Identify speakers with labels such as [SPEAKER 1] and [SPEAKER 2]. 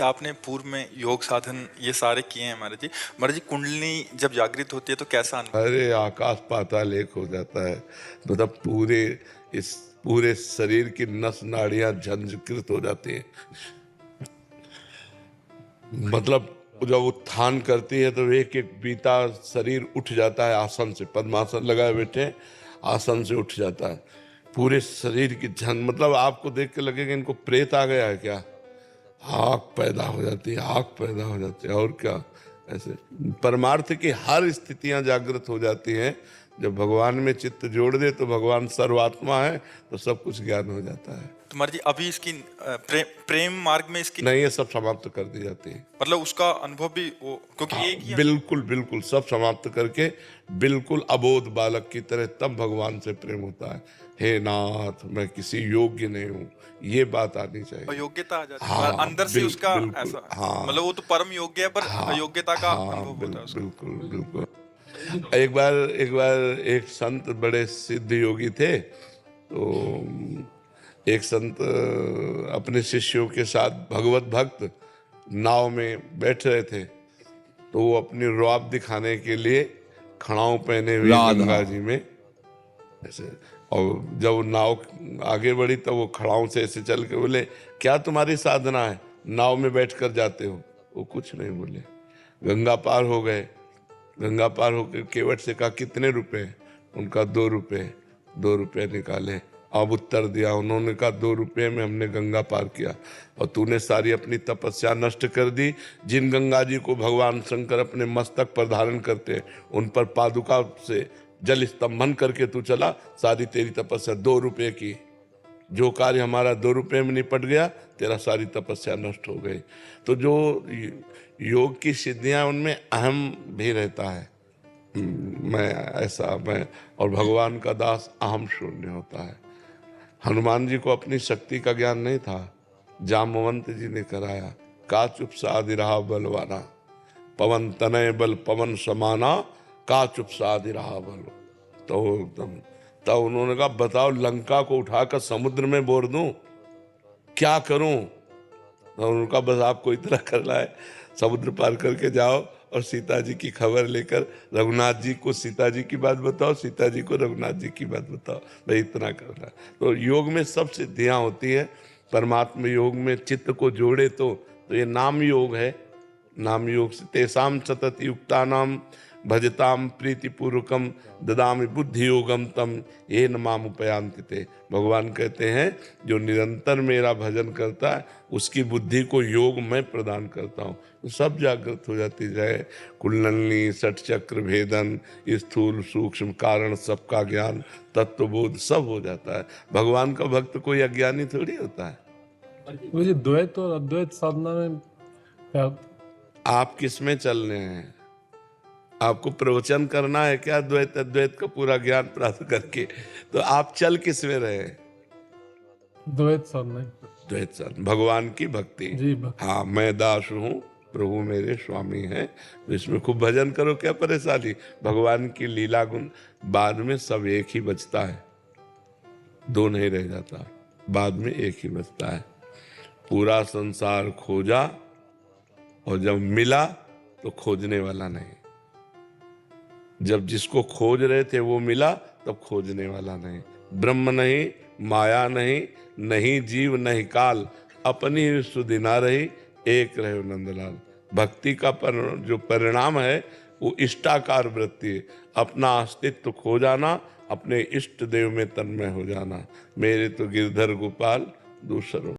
[SPEAKER 1] आपने पूर्व में योग साधन ये सारे किए हैं महाराज जी, कुंडलिनी जब जागृत होती है तो कैसा अनुभव?
[SPEAKER 2] अरे आकाश पाताल एक हो जाता है। मतलब इस पूरे शरीर की नस नाड़ियां झंझकृत हो जाती हैं। मतलब जब उत्थान करती है तो एक एक बीता शरीर उठ जाता है आसन से। पद्मासन लगाए बैठे आसन से उठ जाता है पूरे शरीर की मतलब आपको देख के लगेगा इनको प्रेत आ गया है क्या। आग पैदा हो जाती है, आग पैदा हो जाती है। और क्या, ऐसे परमार्थ की हर स्थितियां जागृत हो जाती हैं। जब भगवान में चित्त जोड़ दे तो भगवान सर्वात्मा है तो सब कुछ ज्ञान हो जाता है।
[SPEAKER 1] तो महाराज जी अभी इसकी प्रेम मार्ग में इसकी
[SPEAKER 2] नहीं, ये सब समाप्त कर दी जाती है।
[SPEAKER 1] मतलब उसका अनुभव भी वो क्योंकि
[SPEAKER 2] हाँ,
[SPEAKER 1] एक ही
[SPEAKER 2] बिल्कुल बिल्कुल सब समाप्त करके बिल्कुल अबोध बालक की तरह तब भगवान से प्रेम होता है। हे नाथ, मैं किसी योग्य नहीं हूँ, ये बात आनी चाहिए।
[SPEAKER 1] अयोग्यता आ जाती है
[SPEAKER 2] हाँ,
[SPEAKER 1] अंदर से उसका
[SPEAKER 2] बिल्कुल।
[SPEAKER 1] ऐसा।
[SPEAKER 2] हाँ
[SPEAKER 1] मतलब वो तो परम योग्य है पर
[SPEAKER 2] हाँ
[SPEAKER 1] अयोग्यता का
[SPEAKER 2] हाँ,
[SPEAKER 1] अनुभव होता है उसका।
[SPEAKER 2] बिल्कुल बिल्कुल। एक बार एक संत बड़े सिद्ध योगी थे। तो एक संत अपने शिष्यों के साथ भगवत भक्त नाव में बैठ रहे थे। तो वो अपनी रौब दिखाने के लिए खड़ाऊं पहने हुए गंगा जी में ऐसे, और जब नाव आगे बढ़ी तब वो खड़ाऊं से ऐसे चल के बोले, क्या तुम्हारी साधना है, नाव में बैठ कर जाते हो। वो कुछ नहीं बोले। गंगा पार हो गए। गंगा पार होकर केवट से कहा, कितने रुपए। उनका 2 रुपए। 2 रुपए निकाले। अब उत्तर दिया उन्होंने, कहा 2 रुपए में हमने गंगा पार किया और तूने सारी अपनी तपस्या नष्ट कर दी। जिन गंगा जी को भगवान शंकर अपने मस्तक पर धारण करते हैं उन पर पादुका से जल स्तंभन करके तू चला, सारी तेरी तपस्या 2 रुपए की। जो कार्य हमारा 2 रुपए में निपट गया, तेरा सारी तपस्या नष्ट हो गई। तो जो योग की सिद्धियां उनमें अहम भी रहता है। मैं और भगवान का दास अहम शून्य होता है। हनुमान जी को अपनी शक्ति का ज्ञान नहीं था। जामवंत जी ने कराया, का चुप साधि रहा बलवाना, पवन तनय बल पवन समाना, का चुप साधि रहा बल। तब उन्होंने कहा, बताओ लंका को उठाकर समुद्र में बोर दूं, क्या करूं। तो उनका बस आपको इतना करना है, समुद्र पार करके जाओ और सीता जी की खबर लेकर रघुनाथ जी को सीता जी की बात बताओ, सीता जी को रघुनाथ जी की बात बताओ। भाई इतना करना है। तो योग में सब सिद्धियां होती है। परमात्मा योग में चित्त को जोड़े तो ये नाम योग है। नाम योग से तेसाम सतत युक्ता नाम भजताम प्रीतिपूर्वकम ददामि बुद्धि योगम तम ये नमाम उपयांति ते। भगवान कहते हैं जो निरंतर मेरा भजन करता है उसकी बुद्धि को योग मैं प्रदान करता हूँ। तो सब जागृत हो जाती जाए। कुंडलिनी, षट चक्र भेदन, स्थूल सूक्ष्म कारण सबका ज्ञान, तत्वबोध सब हो जाता है। भगवान का भक्त कोई अज्ञानी थोड़ी होता है।
[SPEAKER 3] मुझे द्वैत और अद्वैत साधना में क्या?
[SPEAKER 2] आप किस में चल रहे हैं? आपको प्रवचन करना है क्या द्वैत अद्वैत का पूरा ज्ञान प्राप्त करके? तो आप चल किस में रहे?
[SPEAKER 3] द्वैत साधना।
[SPEAKER 2] द्वैत साधना, भगवान की भक्ति।
[SPEAKER 3] जी
[SPEAKER 2] हाँ, मैं दास हूँ, प्रभु मेरे स्वामी हैं। तो इसमें खूब भजन करो, क्या परेशानी। भगवान की लीला गुण बाद में सब एक ही बचता है, दो नहीं रह जाता। बाद में एक ही बचता है। पूरा संसार खोजा और जब मिला तो खोजने वाला नहीं। जब जिसको खोज रहे थे वो मिला तब खोजने वाला नहीं। ब्रह्म नहीं, माया नहीं, नहीं जीव नहीं काल, अपनी सुधि ना रही, एक रहे नंदलाल। भक्ति का जो परिणाम है वो इष्टाकार वृत्ति है। अपना अस्तित्व खो जाना, अपने इष्ट देव में तन्मय हो जाना। मेरे तो गिरधर गोपाल दूसरों